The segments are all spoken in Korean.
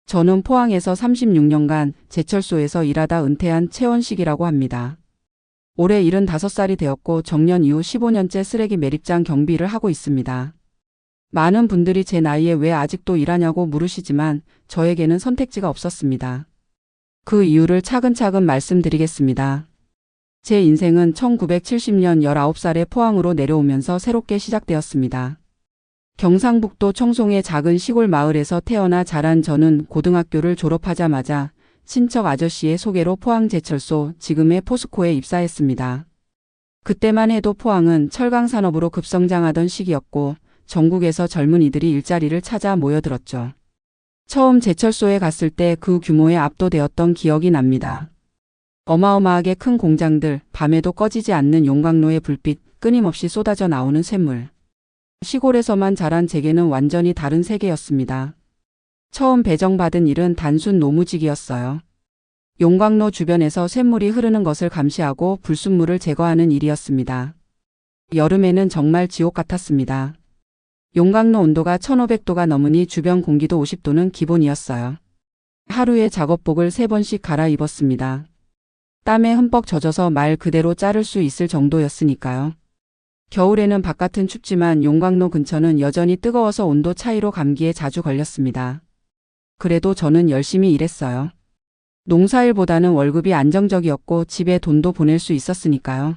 저는 포항에서 36년간 제철소에서 일하다 은퇴한 최원식이라고 합니다. 올해 75살이 되었고 정년 이후 15년째 쓰레기 매립장 경비를 하고 있습니다. 많은 분들이 제 나이에 왜 아직도 일하냐고 물으시지만 저에게는 선택지가 없었습니다. 그 이유를 차근차근 말씀드리겠습니다. 제 인생은 1970년 19살에 포항으로 내려오면서 새롭게 시작되었습니다. 경상북도 청송의 작은 시골 마을에서 태어나 자란 저는 고등학교를 졸업하자마자 친척 아저씨의 소개로 포항제철소, 지금의 포스코에 입사했습니다. 그때만 해도 포항은 철강산업으로 급성장하던 시기였고 전국에서 젊은이들이 일자리를 찾아 모여들었죠. 처음 제철소에 갔을 때 그 규모에 압도되었던 기억이 납니다. 어마어마하게 큰 공장들, 밤에도 꺼지지 않는 용광로의 불빛, 끊임없이 쏟아져 나오는 쇳물. 시골에서만 자란 제게는 완전히 다른 세계였습니다. 처음 배정받은 일은 단순 노무직이었어요. 용광로 주변에서 쇳물이 흐르는 것을 감시하고 불순물을 제거하는 일이었습니다. 여름에는 정말 지옥 같았습니다. 용광로 온도가 1500도가 넘으니 주변 공기도 50도는 기본이었어요. 하루에 작업복을 3번씩 갈아입었습니다. 땀에 흠뻑 젖어서 말 그대로 자를 수 있을 정도였으니까요. 겨울에는 바깥은 춥지만 용광로 근처는 여전히 뜨거워서 온도 차이로 감기에 자주 걸렸습니다. 그래도 저는 열심히 일했어요. 농사일보다는 월급이 안정적이었고 집에 돈도 보낼 수 있었으니까요.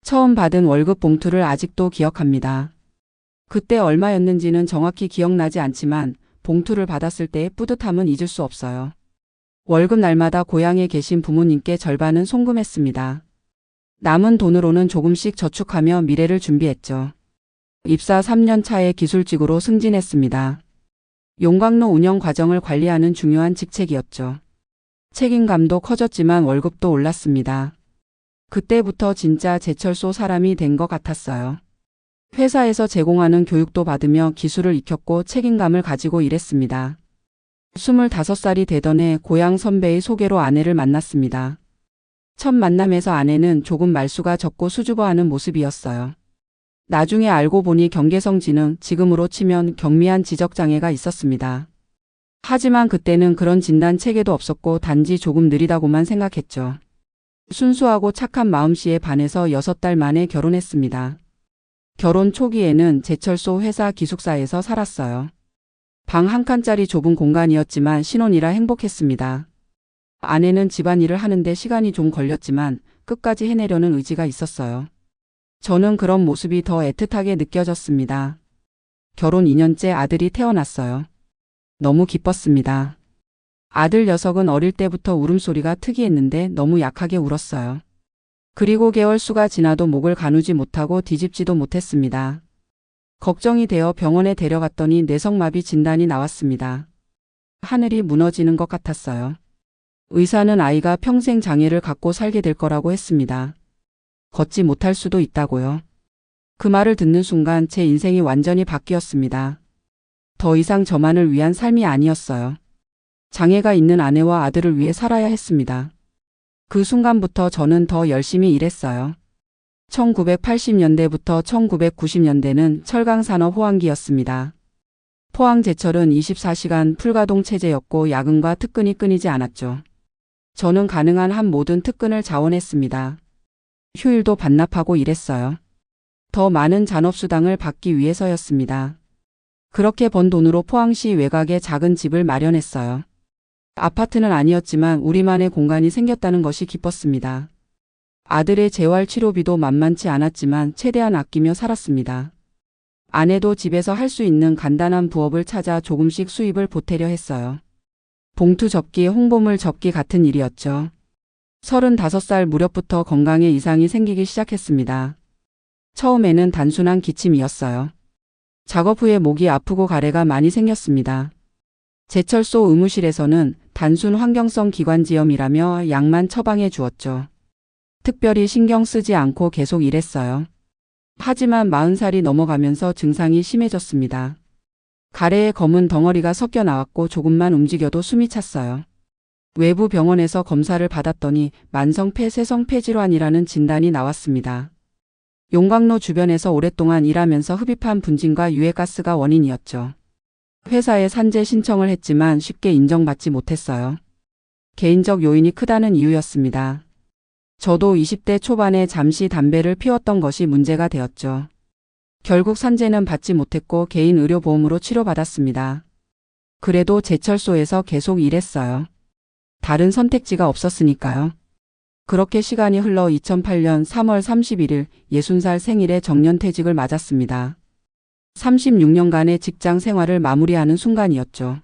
처음 받은 월급 봉투를 아직도 기억합니다. 그때 얼마였는지는 정확히 기억나지 않지만 봉투를 받았을 때의 뿌듯함은 잊을 수 없어요. 월급 날마다 고향에 계신 부모님께 절반은 송금했습니다. 남은 돈으로는 조금씩 저축하며 미래를 준비했죠. 입사 3년 차에 기술직으로 승진했습니다. 용광로 운영 과정을 관리하는 중요한 직책이었죠. 책임감도 커졌지만 월급도 올랐습니다. 그때부터 진짜 제철소 사람이 된 것 같았어요. 회사에서 제공하는 교육도 받으며 기술을 익혔고 책임감을 가지고 일했습니다. 25살이 되던 해 고향 선배의 소개로 아내를 만났습니다. 첫 만남에서 아내는 조금 말수가 적고 수줍어하는 모습이었어요. 나중에 알고 보니 경계성 지능, 지금으로 치면 경미한 지적장애가 있었습니다. 하지만 그때는 그런 진단 체계도 없었고 단지 조금 느리다고만 생각했죠. 순수하고 착한 마음씨에 반해서 6달 만에 결혼했습니다. 결혼 초기에는 제철소 회사 기숙사에서 살았어요. 방 한 칸짜리 좁은 공간이었지만 신혼이라 행복했습니다. 아내는 집안일을 하는데 시간이 좀 걸렸지만 끝까지 해내려는 의지가 있었어요. 저는 그런 모습이 더 애틋하게 느껴졌습니다. 결혼 2년째 아들이 태어났어요. 너무 기뻤습니다. 아들 녀석은 어릴 때부터 울음소리가 특이했는데 너무 약하게 울었어요. 그리고 개월 수가 지나도 목을 가누지 못하고 뒤집지도 못했습니다. 걱정이 되어 병원에 데려갔더니 뇌성마비 진단이 나왔습니다. 하늘이 무너지는 것 같았어요. 의사는 아이가 평생 장애를 갖고 살게 될 거라고 했습니다. 걷지 못할 수도 있다고요. 그 말을 듣는 순간 제 인생이 완전히 바뀌었습니다. 더 이상 저만을 위한 삶이 아니었어요. 장애가 있는 아내와 아들을 위해 살아야 했습니다. 그 순간부터 저는 더 열심히 일했어요. 1980년대부터 1990년대는 철강산업 호황기였습니다. 포항제철은 24시간 풀가동 체제였고 야근과 특근이 끊이지 않았죠. 저는 가능한 한 모든 특근을 자원했습니다. 휴일도 반납하고 일했어요. 더 많은 잔업수당을 받기 위해서였습니다. 그렇게 번 돈으로 포항시 외곽에 작은 집을 마련했어요. 아파트는 아니었지만 우리만의 공간이 생겼다는 것이 기뻤습니다. 아들의 재활치료비도 만만치 않았지만 최대한 아끼며 살았습니다. 아내도 집에서 할 수 있는 간단한 부업을 찾아 조금씩 수입을 보태려 했어요. 봉투 접기, 홍보물 접기 같은 일이었죠. 35살 무렵부터 건강에 이상이 생기기 시작했습니다. 처음에는 단순한 기침이었어요. 작업 후에 목이 아프고 가래가 많이 생겼습니다. 제철소 의무실에서는 단순 환경성 기관지염이라며 약만 처방해 주었죠. 특별히 신경 쓰지 않고 계속 일했어요. 하지만 40살이 넘어가면서 증상이 심해졌습니다. 가래에 검은 덩어리가 섞여 나왔고 조금만 움직여도 숨이 찼어요. 외부 병원에서 검사를 받았더니 만성 폐쇄성 폐질환이라는 진단이 나왔습니다. 용광로 주변에서 오랫동안 일하면서 흡입한 분진과 유해가스가 원인이었죠. 회사에 산재 신청을 했지만 쉽게 인정받지 못했어요. 개인적 요인이 크다는 이유였습니다. 저도 20대 초반에 잠시 담배를 피웠던 것이 문제가 되었죠. 결국 산재는 받지 못했고 개인 의료보험으로 치료받았습니다. 그래도 제철소에서 계속 일했어요. 다른 선택지가 없었으니까요. 그렇게 시간이 흘러 2008년 3월 31일 60살 생일에 정년퇴직을 맞았습니다. 36년간의 직장 생활을 마무리하는 순간이었죠.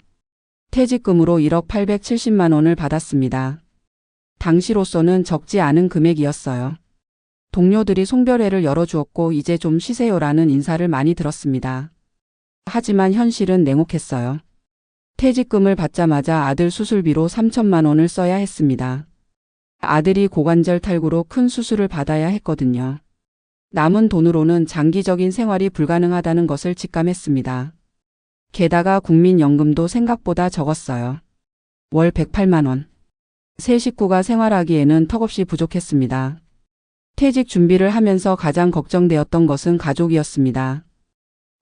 퇴직금으로 1억 870만 원을 받았습니다. 당시로서는 적지 않은 금액이었어요. 동료들이 송별회를 열어주었고 이제 좀 쉬세요라는 인사를 많이 들었습니다. 하지만 현실은 냉혹했어요. 퇴직금을 받자마자 아들 수술비로 3천만 원을 써야 했습니다. 아들이 고관절 탈구로 큰 수술을 받아야 했거든요. 남은 돈으로는 장기적인 생활이 불가능하다는 것을 직감했습니다. 게다가 국민연금도 생각보다 적었어요. 월 108만 원. 세 식구가 생활하기에는 턱없이 부족했습니다. 퇴직 준비를 하면서 가장 걱정되었던 것은 가족이었습니다.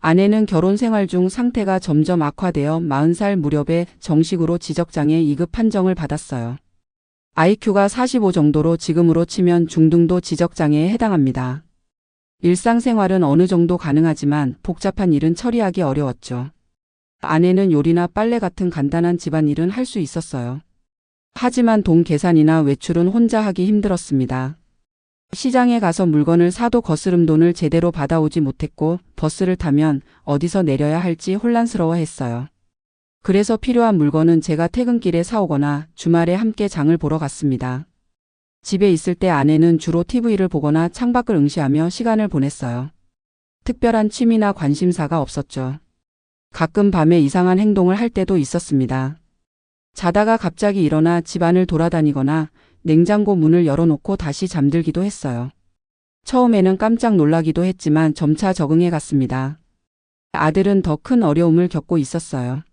아내는 결혼 생활 중 상태가 점점 악화되어 40살 무렵에 정식으로 지적장애 2급 판정을 받았어요. IQ가 45 정도로 지금으로 치면 중등도 지적장애에 해당합니다. 일상생활은 어느 정도 가능하지만 복잡한 일은 처리하기 어려웠죠. 아내는 요리나 빨래 같은 간단한 집안일은 할 수 있었어요. 하지만 돈 계산이나 외출은 혼자 하기 힘들었습니다. 시장에 가서 물건을 사도 거스름돈을 제대로 받아오지 못했고 버스를 타면 어디서 내려야 할지 혼란스러워했어요. 그래서 필요한 물건은 제가 퇴근길에 사오거나 주말에 함께 장을 보러 갔습니다. 집에 있을 때 아내는 주로 TV를 보거나 창밖을 응시하며 시간을 보냈어요. 특별한 취미나 관심사가 없었죠. 가끔 밤에 이상한 행동을 할 때도 있었습니다. 자다가 갑자기 일어나 집안을 돌아다니거나 냉장고 문을 열어놓고 다시 잠들기도 했어요. 처음에는 깜짝 놀라기도 했지만 점차 적응해 갔습니다. 아들은 더 큰 어려움을 겪고 있었어요.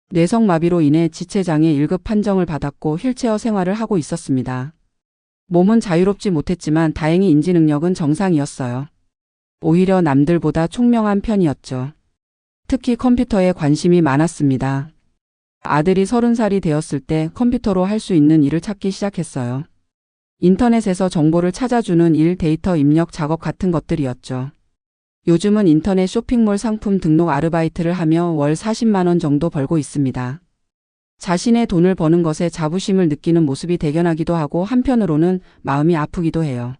뇌성마비로 인해 지체장애 1급 판정을 받았고 휠체어 생활을 하고 있었습니다. 몸은 자유롭지 못했지만 다행히 인지 능력은 정상이었어요. 오히려 남들보다 총명한 편이었죠. 특히 컴퓨터에 관심이 많았습니다. 아들이 30살이 되었을 때 컴퓨터로 할 수 있는 일을 찾기 시작했어요. 인터넷에서 정보를 찾아주는 일, 데이터 입력 작업 같은 것들이었죠. 요즘은 인터넷 쇼핑몰 상품 등록 아르바이트를 하며 월 40만 원 정도 벌고 있습니다. 자신의 돈을 버는 것에 자부심을 느끼는 모습이 대견하기도 하고 한편으로는 마음이 아프기도 해요.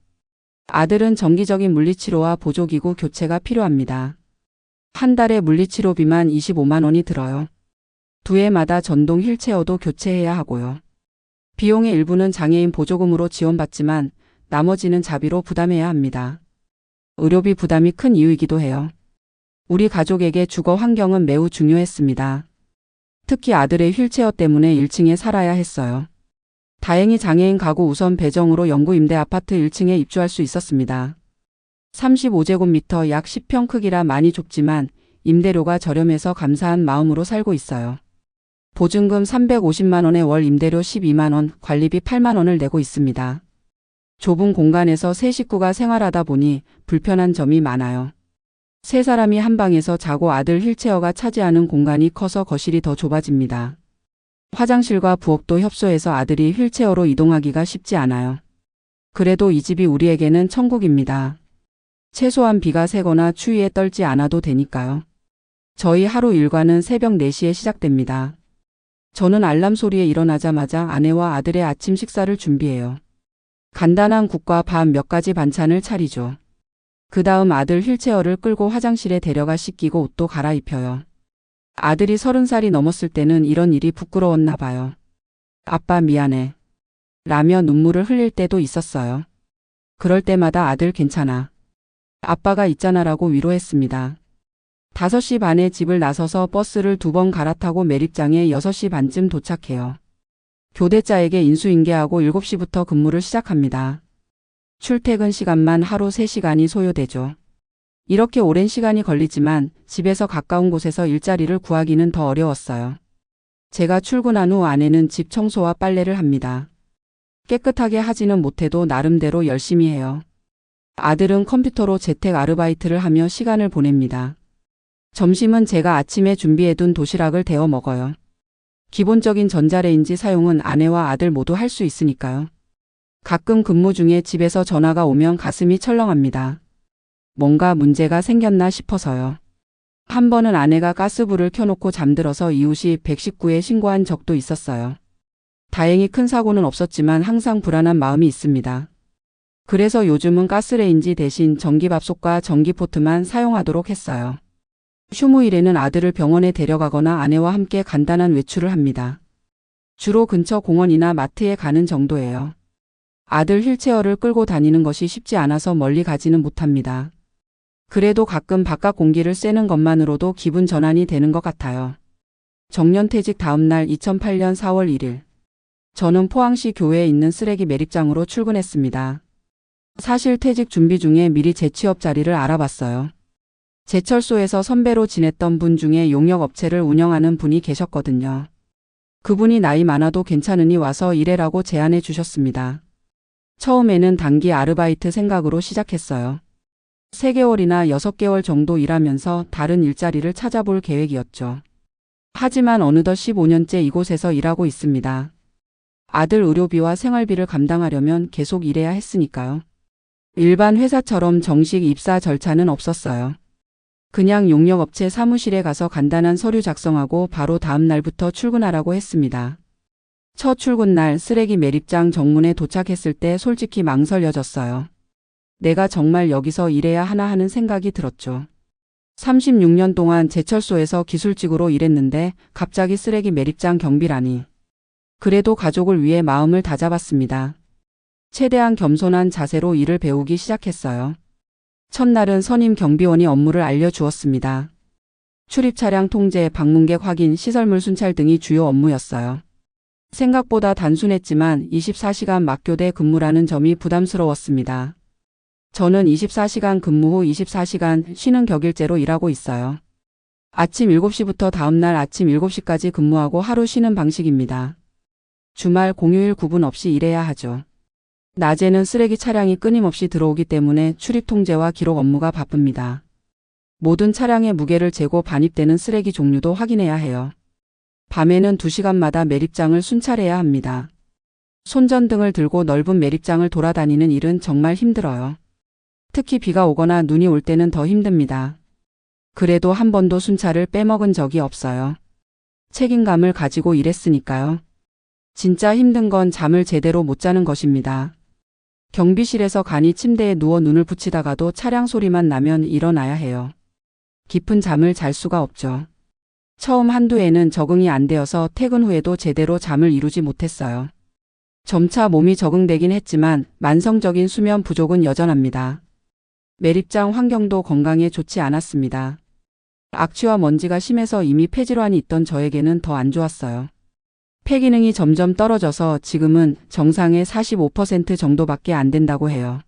아들은 정기적인 물리치료와 보조기구 교체가 필요합니다. 한 달에 물리치료비만 25만 원이 들어요. 두 해마다 전동 휠체어도 교체해야 하고요. 비용의 일부는 장애인 보조금으로 지원받지만 나머지는 자비로 부담해야 합니다. 의료비 부담이 큰 이유이기도 해요. 우리 가족에게 주거 환경은 매우 중요했습니다. 특히 아들의 휠체어 때문에 1층에 살아야 했어요. 다행히 장애인 가구 우선 배정으로 영구 임대 아파트 1층에 입주할 수 있었습니다. 35제곱미터 약 10평 크기라 많이 좁지만 임대료가 저렴해서 감사한 마음으로 살고 있어요. 보증금 350만 원에 월 임대료 12만 원, 관리비 8만 원을 내고 있습니다. 좁은 공간에서 세 식구가 생활하다 보니 불편한 점이 많아요. 세 사람이 한 방에서 자고 아들 휠체어가 차지하는 공간이 커서 거실이 더 좁아집니다. 화장실과 부엌도 협소해서 아들이 휠체어로 이동하기가 쉽지 않아요. 그래도 이 집이 우리에게는 천국입니다. 최소한 비가 새거나 추위에 떨지 않아도 되니까요. 저희 하루 일과는 새벽 4시에 시작됩니다. 저는 알람 소리에 일어나자마자 아내와 아들의 아침 식사를 준비해요. 간단한 국과 밥 몇 가지 반찬을 차리죠. 그 다음 아들 휠체어를 끌고 화장실에 데려가 씻기고 옷도 갈아입혀요. 아들이 30살이 넘었을 때는 이런 일이 부끄러웠나 봐요. 아빠 미안해. 라며 눈물을 흘릴 때도 있었어요. 그럴 때마다 아들 괜찮아. 아빠가 있잖아라고 위로했습니다. 5시 반에 집을 나서서 버스를 2번 갈아타고 매립장에 6시 반쯤 도착해요. 교대자에게 인수인계하고 7시부터 근무를 시작합니다. 출퇴근 시간만 하루 3시간이 소요되죠. 이렇게 오랜 시간이 걸리지만 집에서 가까운 곳에서 일자리를 구하기는 더 어려웠어요. 제가 출근한 후 아내는 집 청소와 빨래를 합니다. 깨끗하게 하지는 못해도 나름대로 열심히 해요. 아들은 컴퓨터로 재택 아르바이트를 하며 시간을 보냅니다. 점심은 제가 아침에 준비해둔 도시락을 데워 먹어요. 기본적인 전자레인지 사용은 아내와 아들 모두 할 수 있으니까요. 가끔 근무 중에 집에서 전화가 오면 가슴이 철렁합니다. 뭔가 문제가 생겼나 싶어서요. 한 번은 아내가 가스불을 켜놓고 잠들어서 이웃이 119에 신고한 적도 있었어요. 다행히 큰 사고는 없었지만 항상 불안한 마음이 있습니다. 그래서 요즘은 가스레인지 대신 전기밥솥과 전기포트만 사용하도록 했어요. 휴무일에는 아들을 병원에 데려가거나 아내와 함께 간단한 외출을 합니다. 주로 근처 공원이나 마트에 가는 정도예요. 아들 휠체어를 끌고 다니는 것이 쉽지 않아서 멀리 가지는 못합니다. 그래도 가끔 바깥 공기를 쐬는 것만으로도 기분 전환이 되는 것 같아요. 정년퇴직 다음 날 2008년 4월 1일. 저는 포항시 교외에 있는 쓰레기 매립장으로 출근했습니다. 사실 퇴직 준비 중에 미리 재취업 자리를 알아봤어요. 제철소에서 선배로 지냈던 분 중에 용역업체를 운영하는 분이 계셨거든요. 그분이 나이 많아도 괜찮으니 와서 일해라고 제안해 주셨습니다. 처음에는 단기 아르바이트 생각으로 시작했어요. 3개월이나 6개월 정도 일하면서 다른 일자리를 찾아볼 계획이었죠. 하지만 어느덧 15년째 이곳에서 일하고 있습니다. 아들 의료비와 생활비를 감당하려면 계속 일해야 했으니까요. 일반 회사처럼 정식 입사 절차는 없었어요. 그냥 용역업체 사무실에 가서 간단한 서류 작성하고 바로 다음 날부터 출근하라고 했습니다. 첫 출근 날 쓰레기 매립장 정문에 도착했을 때 솔직히 망설여졌어요. 내가 정말 여기서 일해야 하나 하는 생각이 들었죠. 36년 동안 제철소에서 기술직으로 일했는데 갑자기 쓰레기 매립장 경비라니. 그래도 가족을 위해 마음을 다잡았습니다. 최대한 겸손한 자세로 일을 배우기 시작했어요. 첫날은 선임 경비원이 업무를 알려주었습니다. 출입 차량 통제, 방문객 확인, 시설물 순찰 등이 주요 업무였어요. 생각보다 단순했지만 24시간 막교대 근무라는 점이 부담스러웠습니다. 저는 24시간 근무 후 24시간 쉬는 격일제로 일하고 있어요. 아침 7시부터 다음날 아침 7시까지 근무하고 하루 쉬는 방식입니다. 주말 공휴일 구분 없이 일해야 하죠. 낮에는 쓰레기 차량이 끊임없이 들어오기 때문에 출입 통제와 기록 업무가 바쁩니다. 모든 차량의 무게를 재고 반입되는 쓰레기 종류도 확인해야 해요. 밤에는 2시간마다 매립장을 순찰해야 합니다. 손전등을 들고 넓은 매립장을 돌아다니는 일은 정말 힘들어요. 특히 비가 오거나 눈이 올 때는 더 힘듭니다. 그래도 한 번도 순찰을 빼먹은 적이 없어요. 책임감을 가지고 일했으니까요. 진짜 힘든 건 잠을 제대로 못 자는 것입니다. 경비실에서 간이 침대에 누워 눈을 붙이다가도 차량 소리만 나면 일어나야 해요. 깊은 잠을 잘 수가 없죠. 처음 한두 해는 적응이 안 되어서 퇴근 후에도 제대로 잠을 이루지 못했어요. 점차 몸이 적응되긴 했지만 만성적인 수면 부족은 여전합니다. 매립장 환경도 건강에 좋지 않았습니다. 악취와 먼지가 심해서 이미 폐질환이 있던 저에게는 더 안 좋았어요. 폐기능이 점점 떨어져서 지금은 정상의 45% 정도밖에 안 된다고 해요.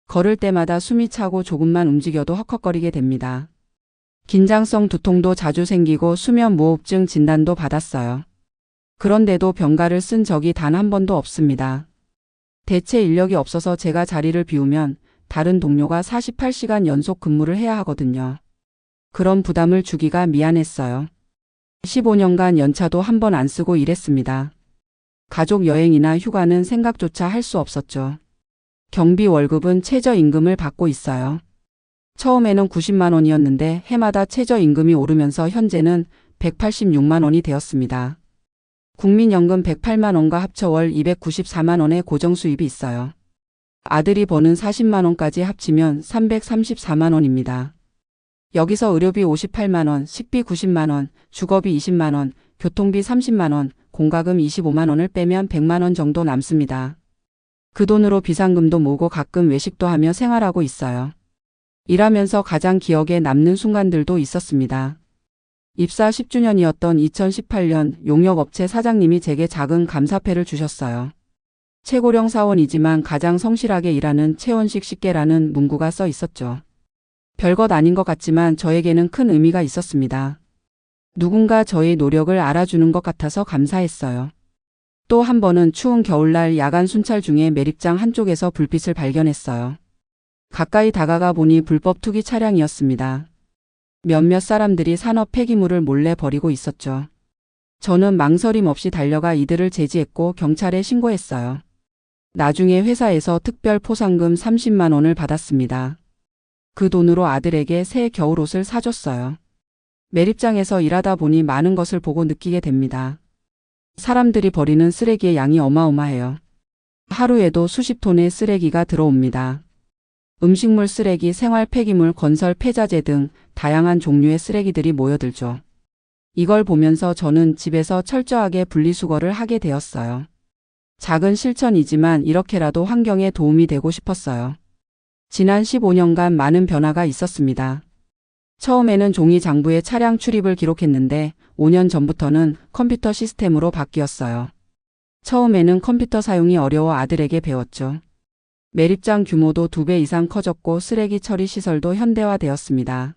걸을 때마다 숨이 차고 조금만 움직여도 헉헉거리게 됩니다. 긴장성 두통도 자주 생기고 수면무호흡증 진단도 받았어요. 그런데도 병가를 쓴 적이 단 한 번도 없습니다. 대체 인력이 없어서 제가 자리를 비우면 다른 동료가 48시간 연속 근무를 해야 하거든요. 그런 부담을 주기가 미안했어요. 15년간 연차도 한 번 안 쓰고 일했습니다. 가족 여행이나 휴가는 생각조차 할 수 없었죠. 경비 월급은 최저임금을 받고 있어요. 처음에는 90만 원이었는데 해마다 최저임금이 오르면서 현재는 186만 원이 되었습니다. 국민연금 108만 원과 합쳐 월 294만 원의 고정수입이 있어요. 아들이 버는 40만 원까지 합치면 334만 원입니다. 여기서 의료비 58만 원, 식비 90만 원, 주거비 20만 원, 교통비 30만 원, 공과금 25만 원을 빼면 100만 원 정도 남습니다. 그 돈으로 비상금도 모으고 가끔 외식도 하며 생활하고 있어요. 일하면서 가장 기억에 남는 순간들도 있었습니다. 입사 10주년이었던 2018년 용역업체 사장님이 제게 작은 감사패를 주셨어요. 최고령 사원이지만 가장 성실하게 일하는 최원식 씨께라는 문구가 써 있었죠. 별것 아닌 것 같지만 저에게는 큰 의미가 있었습니다. 누군가 저의 노력을 알아주는 것 같아서 감사했어요. 또 한 번은 추운 겨울날 야간 순찰 중에 매립장 한쪽에서 불빛을 발견했어요. 가까이 다가가 보니 불법 투기 차량이었습니다. 몇몇 사람들이 산업 폐기물을 몰래 버리고 있었죠. 저는 망설임 없이 달려가 이들을 제지했고 경찰에 신고했어요. 나중에 회사에서 특별 포상금 30만 원을 받았습니다. 그 돈으로 아들에게 새 겨울옷을 사줬어요. 매립장에서 일하다 보니 많은 것을 보고 느끼게 됩니다. 사람들이 버리는 쓰레기의 양이 어마어마해요. 하루에도 수십 톤의 쓰레기가 들어옵니다. 음식물 쓰레기, 생활 폐기물, 건설 폐자재 등 다양한 종류의 쓰레기들이 모여들죠. 이걸 보면서 저는 집에서 철저하게 분리수거를 하게 되었어요. 작은 실천이지만 이렇게라도 환경에 도움이 되고 싶었어요. 지난 15년간 많은 변화가 있었습니다. 처음에는 종이 장부에 차량 출입을 기록했는데 5년 전부터는 컴퓨터 시스템으로 바뀌었어요. 처음에는 컴퓨터 사용이 어려워 아들에게 배웠죠. 매립장 규모도 2배 이상 커졌고 쓰레기 처리 시설도 현대화되었습니다.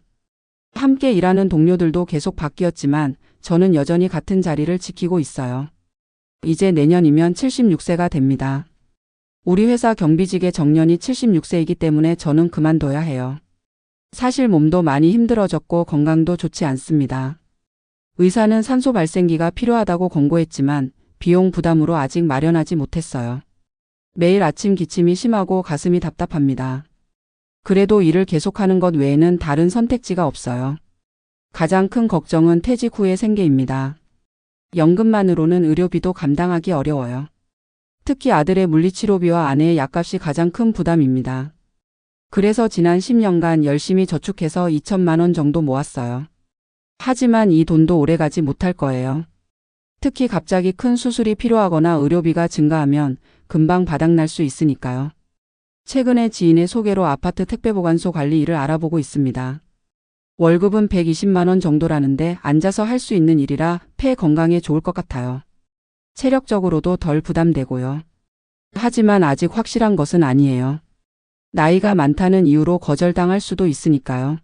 함께 일하는 동료들도 계속 바뀌었지만 저는 여전히 같은 자리를 지키고 있어요. 이제 내년이면 76세가 됩니다. 우리 회사 경비직의 정년이 76세이기 때문에 저는 그만둬야 해요. 사실 몸도 많이 힘들어졌고 건강도 좋지 않습니다. 의사는 산소 발생기가 필요하다고 권고했지만 비용 부담으로 아직 마련하지 못했어요. 매일 아침 기침이 심하고 가슴이 답답합니다. 그래도 일을 계속하는 것 외에는 다른 선택지가 없어요. 가장 큰 걱정은 퇴직 후의 생계입니다. 연금만으로는 의료비도 감당하기 어려워요. 특히 아들의 물리치료비와 아내의 약값이 가장 큰 부담입니다. 그래서 지난 10년간 열심히 저축해서 2천만 원 정도 모았어요. 하지만 이 돈도 오래가지 못할 거예요. 특히 갑자기 큰 수술이 필요하거나 의료비가 증가하면 금방 바닥날 수 있으니까요. 최근에 지인의 소개로 아파트 택배보관소 관리 일을 알아보고 있습니다. 월급은 120만 원 정도라는데 앉아서 할 수 있는 일이라 폐 건강에 좋을 것 같아요. 체력적으로도 덜 부담되고요. 하지만 아직 확실한 것은 아니에요. 나이가 많다는 이유로 거절당할 수도 있으니까요.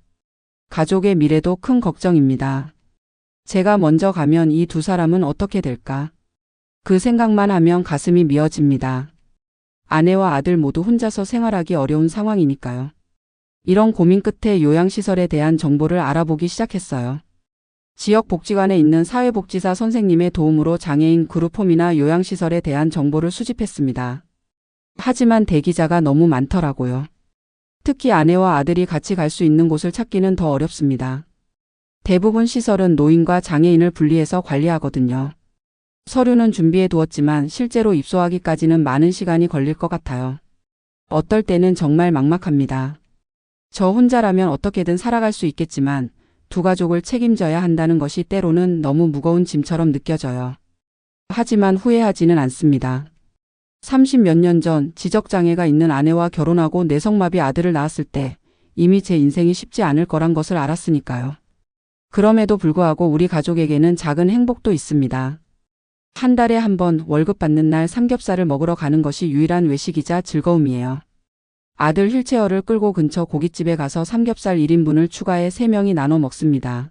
가족의 미래도 큰 걱정입니다. 제가 먼저 가면 이 두 사람은 어떻게 될까? 그 생각만 하면 가슴이 미어집니다. 아내와 아들 모두 혼자서 생활하기 어려운 상황이니까요. 이런 고민 끝에 요양시설에 대한 정보를 알아보기 시작했어요. 지역 복지관에 있는 사회복지사 선생님의 도움으로 장애인 그룹홈이나 요양시설에 대한 정보를 수집했습니다. 하지만 대기자가 너무 많더라고요. 특히 아내와 아들이 같이 갈 수 있는 곳을 찾기는 더 어렵습니다. 대부분 시설은 노인과 장애인을 분리해서 관리하거든요. 서류는 준비해 두었지만 실제로 입소하기까지는 많은 시간이 걸릴 것 같아요. 어떨 때는 정말 막막합니다. 저 혼자라면 어떻게든 살아갈 수 있겠지만 두 가족을 책임져야 한다는 것이 때로는 너무 무거운 짐처럼 느껴져요. 하지만 후회하지는 않습니다. 30몇 년 전 지적장애가 있는 아내와 결혼하고 내성마비 아들을 낳았을 때 이미 제 인생이 쉽지 않을 거란 것을 알았으니까요. 그럼에도 불구하고 우리 가족에게는 작은 행복도 있습니다. 한 달에 한 번 월급 받는 날 삼겹살을 먹으러 가는 것이 유일한 외식이자 즐거움이에요. 아들 휠체어를 끌고 근처 고깃집에 가서 삼겹살 1인분을 추가해 3명이 나눠 먹습니다.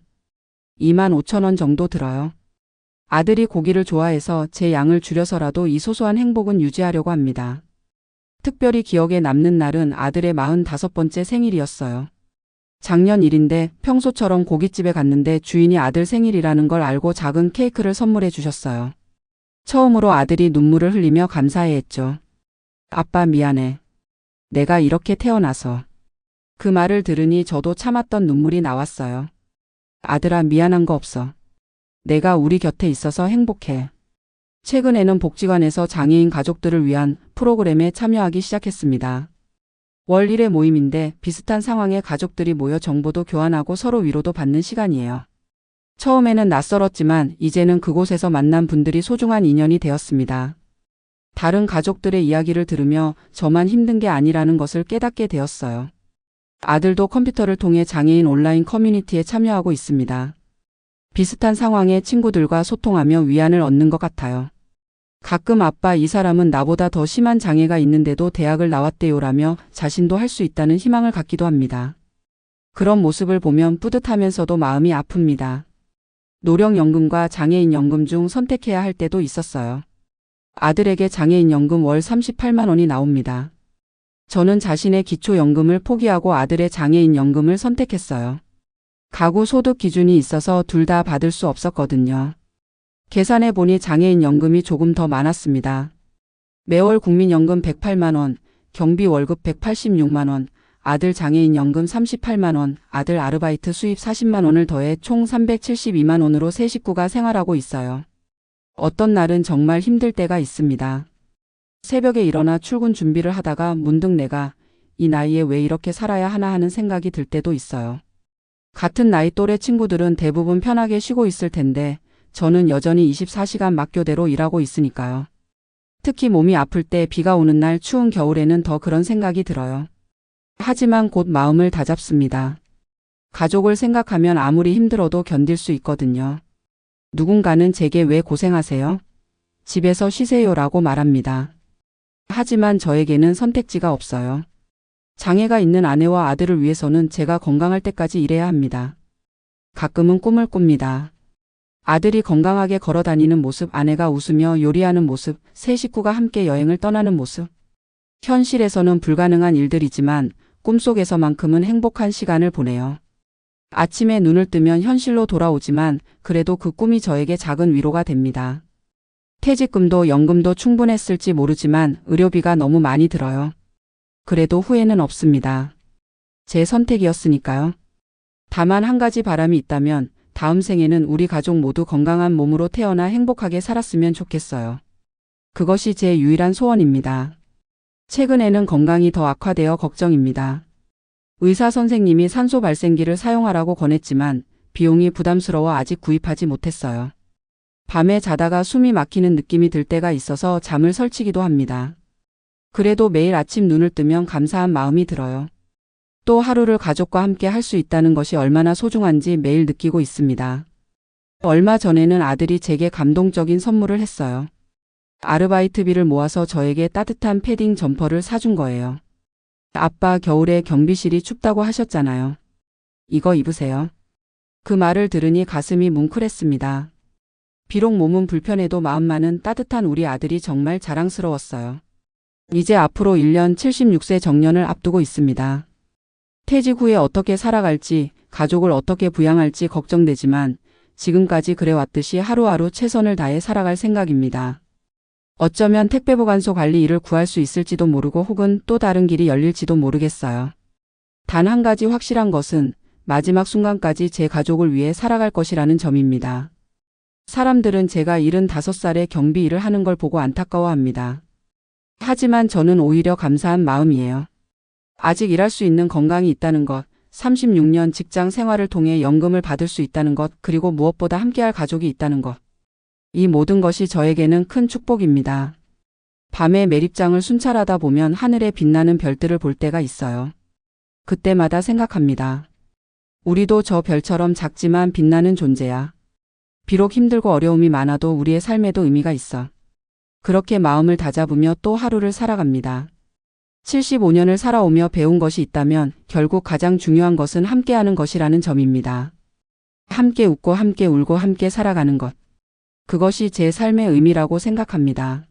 25,000원 정도 들어요. 아들이 고기를 좋아해서 제 양을 줄여서라도 이 소소한 행복은 유지하려고 합니다. 특별히 기억에 남는 날은 아들의 45번째 생일이었어요. 작년 일인데 평소처럼 고깃집에 갔는데 주인이 아들 생일이라는 걸 알고 작은 케이크를 선물해 주셨어요. 처음으로 아들이 눈물을 흘리며 감사해했죠. 아빠 미안해. 내가 이렇게 태어나서. 그 말을 들으니 저도 참았던 눈물이 나왔어요. 아들아 미안한 거 없어. 내가 우리 곁에 있어서 행복해. 최근에는 복지관에서 장애인 가족들을 위한 프로그램에 참여하기 시작했습니다. 월 1회 모임인데 비슷한 상황의 가족들이 모여 정보도 교환하고 서로 위로도 받는 시간이에요. 처음에는 낯설었지만 이제는 그곳에서 만난 분들이 소중한 인연이 되었습니다. 다른 가족들의 이야기를 들으며 저만 힘든 게 아니라는 것을 깨닫게 되었어요. 아들도 컴퓨터를 통해 장애인 온라인 커뮤니티에 참여하고 있습니다. 비슷한 상황의 친구들과 소통하며 위안을 얻는 것 같아요. 가끔 아빠 이 사람은 나보다 더 심한 장애가 있는데도 대학을 나왔대요라며 자신도 할 수 있다는 희망을 갖기도 합니다. 그런 모습을 보면 뿌듯하면서도 마음이 아픕니다. 노령연금과 장애인연금 중 선택해야 할 때도 있었어요. 아들에게 장애인연금 월 38만 원이 나옵니다. 저는 자신의 기초연금을 포기하고 아들의 장애인연금을 선택했어요. 가구 소득 기준이 있어서 둘 다 받을 수 없었거든요. 계산해 보니 장애인 연금이 조금 더 많았습니다. 매월 국민연금 108만 원, 경비 월급 186만 원, 아들 장애인 연금 38만 원, 아들 아르바이트 수입 40만 원을 더해 총 372만 원으로 세 식구가 생활하고 있어요. 어떤 날은 정말 힘들 때가 있습니다. 새벽에 일어나 출근 준비를 하다가 문득 내가 이 나이에 왜 이렇게 살아야 하나 하는 생각이 들 때도 있어요. 같은 나이 또래 친구들은 대부분 편하게 쉬고 있을 텐데 저는 여전히 24시간 막교대로 일하고 있으니까요. 특히 몸이 아플 때 비가 오는 날 추운 겨울에는 더 그런 생각이 들어요. 하지만 곧 마음을 다잡습니다. 가족을 생각하면 아무리 힘들어도 견딜 수 있거든요. 누군가는 제게 왜 고생하세요? 집에서 쉬세요라고 말합니다. 하지만 저에게는 선택지가 없어요. 장애가 있는 아내와 아들을 위해서는 제가 건강할 때까지 일해야 합니다. 가끔은 꿈을 꿉니다. 아들이 건강하게 걸어 다니는 모습, 아내가 웃으며 요리하는 모습, 세 식구가 함께 여행을 떠나는 모습. 현실에서는 불가능한 일들이지만 꿈속에서만큼은 행복한 시간을 보내요. 아침에 눈을 뜨면 현실로 돌아오지만 그래도 그 꿈이 저에게 작은 위로가 됩니다. 퇴직금도 연금도 충분했을지 모르지만 의료비가 너무 많이 들어요. 그래도 후회는 없습니다. 제 선택이었으니까요. 다만 한 가지 바람이 있다면 다음 생에는 우리 가족 모두 건강한 몸으로 태어나 행복하게 살았으면 좋겠어요. 그것이 제 유일한 소원입니다. 최근에는 건강이 더 악화되어 걱정입니다. 의사 선생님이 산소 발생기를 사용하라고 권했지만 비용이 부담스러워 아직 구입하지 못했어요. 밤에 자다가 숨이 막히는 느낌이 들 때가 있어서 잠을 설치기도 합니다. 그래도 매일 아침 눈을 뜨면 감사한 마음이 들어요. 또 하루를 가족과 함께 할 수 있다는 것이 얼마나 소중한지 매일 느끼고 있습니다. 얼마 전에는 아들이 제게 감동적인 선물을 했어요. 아르바이트비를 모아서 저에게 따뜻한 패딩 점퍼를 사준 거예요. 아빠, 겨울에 경비실이 춥다고 하셨잖아요. 이거 입으세요. 그 말을 들으니 가슴이 뭉클했습니다. 비록 몸은 불편해도 마음만은 따뜻한 우리 아들이 정말 자랑스러웠어요. 이제 앞으로 1년 76세 정년을 앞두고 있습니다. 퇴직 후에 어떻게 살아갈지, 가족을 어떻게 부양할지 걱정되지만 지금까지 그래왔듯이 하루하루 최선을 다해 살아갈 생각입니다. 어쩌면 택배보관소 관리 일을 구할 수 있을지도 모르고 혹은 또 다른 길이 열릴지도 모르겠어요. 단 한 가지 확실한 것은 마지막 순간까지 제 가족을 위해 살아갈 것이라는 점입니다. 사람들은 제가 75살에 경비 일을 하는 걸 보고 안타까워합니다. 하지만 저는 오히려 감사한 마음이에요. 아직 일할 수 있는 건강이 있다는 것, 36년 직장 생활을 통해 연금을 받을 수 있다는 것, 그리고 무엇보다 함께할 가족이 있다는 것. 이 모든 것이 저에게는 큰 축복입니다. 밤에 매립장을 순찰하다 보면 하늘에 빛나는 별들을 볼 때가 있어요. 그때마다 생각합니다. 우리도 저 별처럼 작지만 빛나는 존재야. 비록 힘들고 어려움이 많아도 우리의 삶에도 의미가 있어. 그렇게 마음을 다잡으며 또 하루를 살아갑니다. 75년을 살아오며 배운 것이 있다면 결국 가장 중요한 것은 함께하는 것이라는 점입니다. 함께 웃고 함께 울고 함께 살아가는 것. 그것이 제 삶의 의미라고 생각합니다.